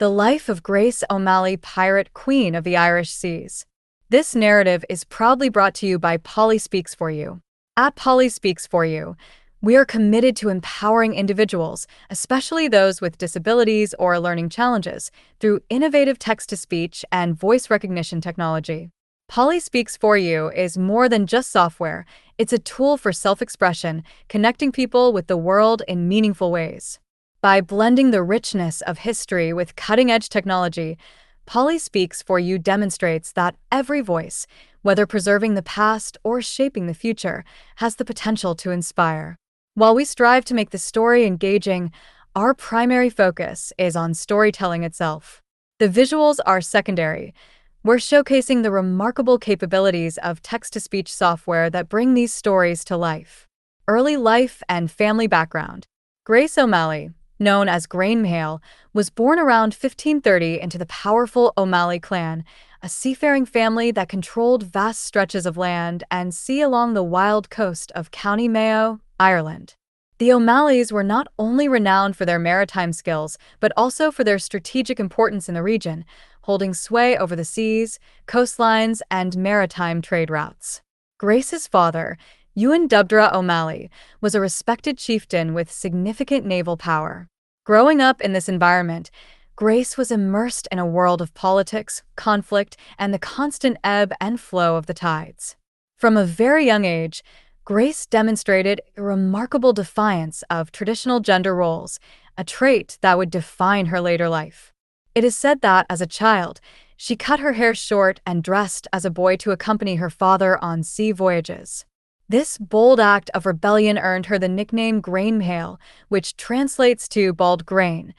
The Life of Grace O'Malley, Pirate Queen of the Irish Seas. This narrative is proudly brought to you by Polly Speaks For You. At Polly Speaks For You, we are committed to empowering individuals, especially those with disabilities or learning challenges, through innovative text-to-speech and voice recognition technology. Polly Speaks For You is more than just software. It's a tool for self-expression, connecting people with the world in meaningful ways. By blending the richness of history with cutting-edge technology, Polly Speaks For You demonstrates that every voice, whether preserving the past or shaping the future, has the potential to inspire. While we strive to make the story engaging, our primary focus is on storytelling itself. The visuals are secondary. We're showcasing the remarkable capabilities of text-to-speech software that bring these stories to life. Early life and family background. Grace O'Malley, known as Grainmhale, was born around 1530 into the powerful O'Malley clan, a seafaring family that controlled vast stretches of land and sea along the wild coast of County Mayo, Ireland. The O'Malleys were not only renowned for their maritime skills, but also for their strategic importance in the region, holding sway over the seas, coastlines, and maritime trade routes. Grace's father, Ewan Dubhdra O'Malley, was a respected chieftain with significant naval power. Growing up in this environment, Grace was immersed in a world of politics, conflict, and the constant ebb and flow of the tides. From a very young age, Grace demonstrated a remarkable defiance of traditional gender roles, a trait that would define her later life. It is said that, as a child, she cut her hair short and dressed as a boy to accompany her father on sea voyages. This bold act of rebellion earned her the nickname Grainmhale, which translates to bald grain,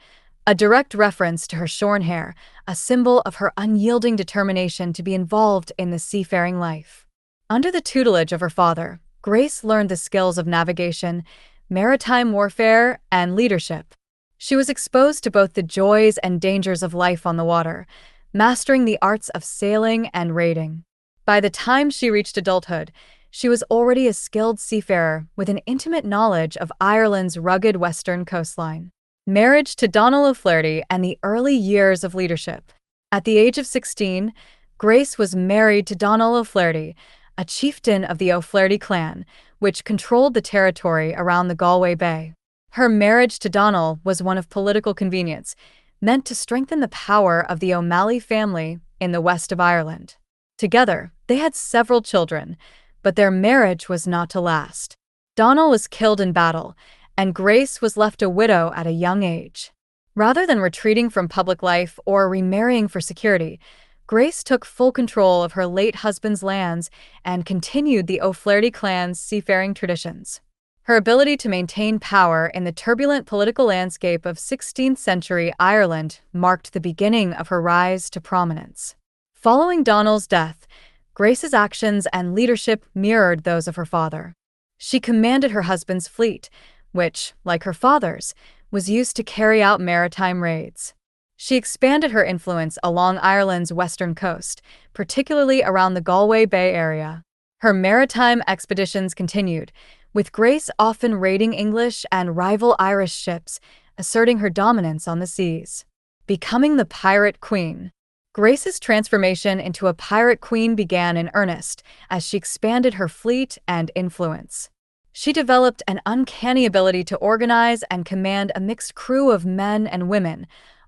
a direct reference to her shorn hair, a symbol of her unyielding determination to be involved in the seafaring life. Under the tutelage of her father, Grace learned the skills of navigation, maritime warfare, and leadership. She was exposed to both the joys and dangers of life on the water, mastering the arts of sailing and raiding. By the time she reached adulthood, she was already a skilled seafarer with an intimate knowledge of Ireland's rugged western coastline. Marriage to Donald O'Flaherty and the early years of leadership. At the age of 16, Grace was married to Donald O'Flaherty, a chieftain of the O'Flaherty clan, which controlled the territory around the Galway Bay. Her marriage to Donald was one of political convenience, meant to strengthen the power of the O'Malley family in the west of Ireland. Together, they had several children, but their marriage was not to last. Donald was killed in battle, and Grace was left a widow at a young age. Rather than retreating from public life or remarrying for security, Grace took full control of her late husband's lands and continued the O'Flaherty clan's seafaring traditions. Her ability to maintain power in the turbulent political landscape of 16th-century Ireland marked the beginning of her rise to prominence. Following Donald's death, Grace's actions and leadership mirrored those of her father. She commanded her husband's fleet, which, like her father's, was used to carry out maritime raids. She expanded her influence along Ireland's western coast, particularly around the Galway Bay area. Her maritime expeditions continued, with Grace often raiding English and rival Irish ships, asserting her dominance on the seas. Becoming the Pirate Queen. Grace's transformation into a pirate queen began in earnest as she expanded her fleet and influence. She developed an uncanny ability to organize and command a mixed crew of men and women,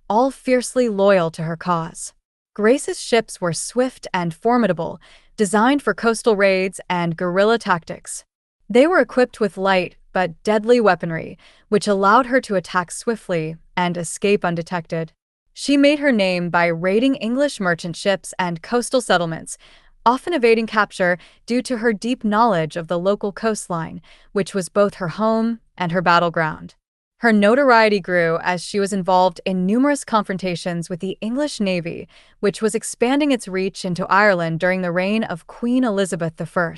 all fiercely loyal to her cause. Grace's ships were swift and formidable, designed for coastal raids and guerrilla tactics. They were equipped with light but deadly weaponry, which allowed her to attack swiftly and escape undetected. She made her name by raiding English merchant ships and coastal settlements, often evading capture due to her deep knowledge of the local coastline, which was both her home and her battleground. Her notoriety grew as she was involved in numerous confrontations with the English Navy, which was expanding its reach into Ireland during the reign of Queen Elizabeth I.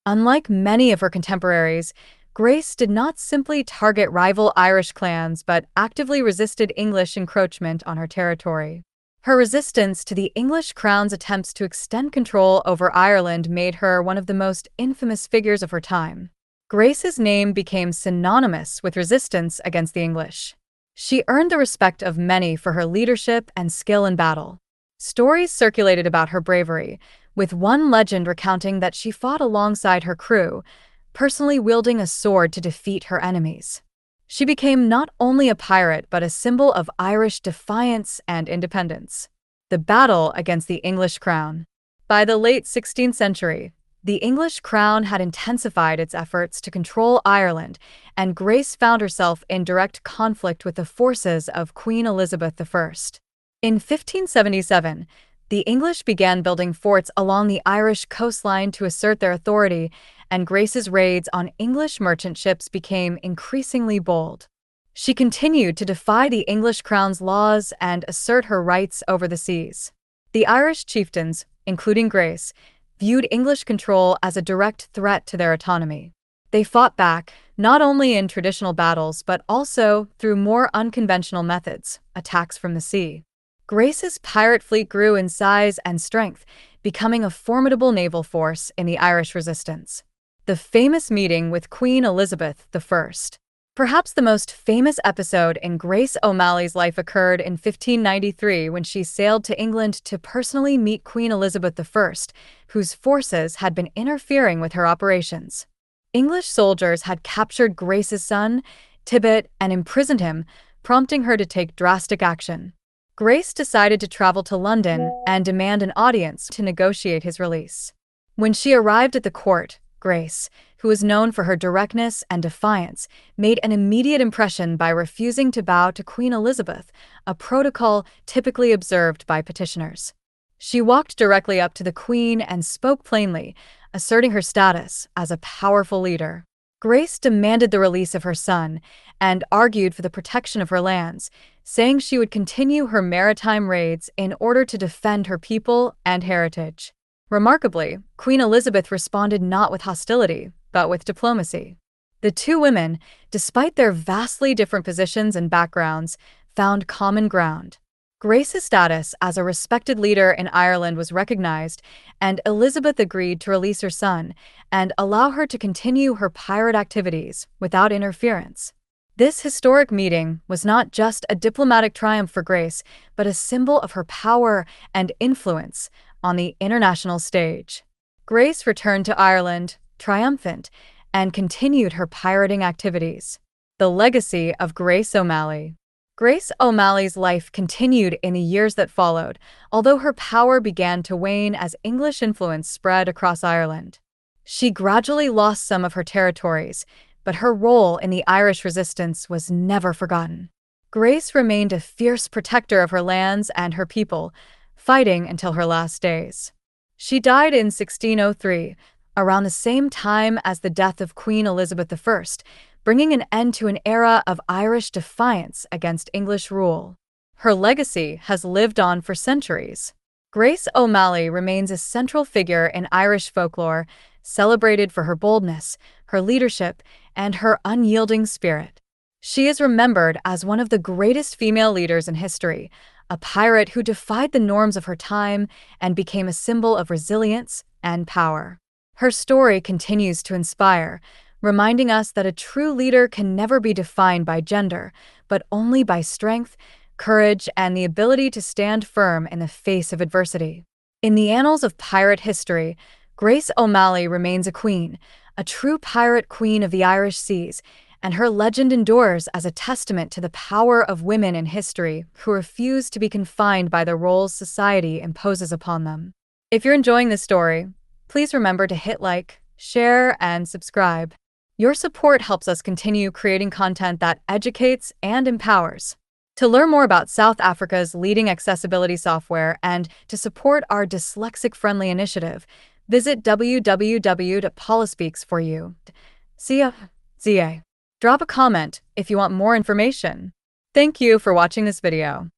Unlike many of her contemporaries, Grace did not simply target rival Irish clans but actively resisted English encroachment on her territory. Her resistance to the English crown's attempts to extend control over Ireland made her one of the most infamous figures of her time. Grace's name became synonymous with resistance against the English. She earned the respect of many for her leadership and skill in battle. Stories circulated about her bravery, with one legend recounting that she fought alongside her crew, personally wielding a sword to defeat her enemies. She became not only a pirate but a symbol of Irish defiance and independence. The battle against the English crown. By the late 16th century, the English crown had intensified its efforts to control Ireland, and Grace found herself in direct conflict with the forces of Queen Elizabeth I. In 1577, the English began building forts along the Irish coastline to assert their authority, and Grace's raids on English merchant ships became increasingly bold. She continued to defy the English crown's laws and assert her rights over the seas. The Irish chieftains, including Grace, viewed English control as a direct threat to their autonomy. They fought back, not only in traditional battles but also through more unconventional methods, attacks from the sea. Grace's pirate fleet grew in size and strength, becoming a formidable naval force in the Irish resistance. The famous meeting with Queen Elizabeth I. Perhaps the most famous episode in Grace O'Malley's life occurred in 1593 when she sailed to England to personally meet Queen Elizabeth I, whose forces had been interfering with her operations. English soldiers had captured Grace's son, Tibbet, and imprisoned him, prompting her to take drastic action. Grace decided to travel to London and demand an audience to negotiate his release. When she arrived at the court, Grace, who was known for her directness and defiance, made an immediate impression by refusing to bow to Queen Elizabeth, a protocol typically observed by petitioners. She walked directly up to the Queen and spoke plainly, asserting her status as a powerful leader. Grace demanded the release of her son and argued for the protection of her lands, saying she would continue her maritime raids in order to defend her people and heritage. Remarkably, Queen Elizabeth responded not with hostility, but with diplomacy. The two women, despite their vastly different positions and backgrounds, found common ground. Grace's status as a respected leader in Ireland was recognized, and Elizabeth agreed to release her son and allow her to continue her pirate activities without interference. This historic meeting was not just a diplomatic triumph for Grace, but a symbol of her power and influence on the international stage. Grace returned to Ireland, triumphant, and continued her pirating activities. The legacy of Grace O'Malley. Grace O'Malley's life continued in the years that followed, although her power began to wane as English influence spread across Ireland. She gradually lost some of her territories, but her role in the Irish resistance was never forgotten. Grace remained a fierce protector of her lands and her people, fighting until her last days. She died in 1603, around the same time as the death of Queen Elizabeth I, bringing an end to an era of Irish defiance against English rule. Her legacy has lived on for centuries. Grace O'Malley remains a central figure in Irish folklore, celebrated for her boldness, her leadership, and her unyielding spirit. She is remembered as one of the greatest female leaders in history, a pirate who defied the norms of her time and became a symbol of resilience and power. Her story continues to inspire, reminding us that a true leader can never be defined by gender, but only by strength, courage, and the ability to stand firm in the face of adversity. In the annals of pirate history, Grace O'Malley remains a queen, a true pirate queen of the Irish seas, and her legend endures as a testament to the power of women in history who refuse to be confined by the roles society imposes upon them. If you're enjoying this story, please remember to hit like, share, and subscribe. Your support helps us continue creating content that educates and empowers. To learn more about South Africa's leading accessibility software and to support our dyslexic-friendly initiative, visit www.paulaspeaks4u.ca. Drop a comment if you want more information. Thank you for watching this video.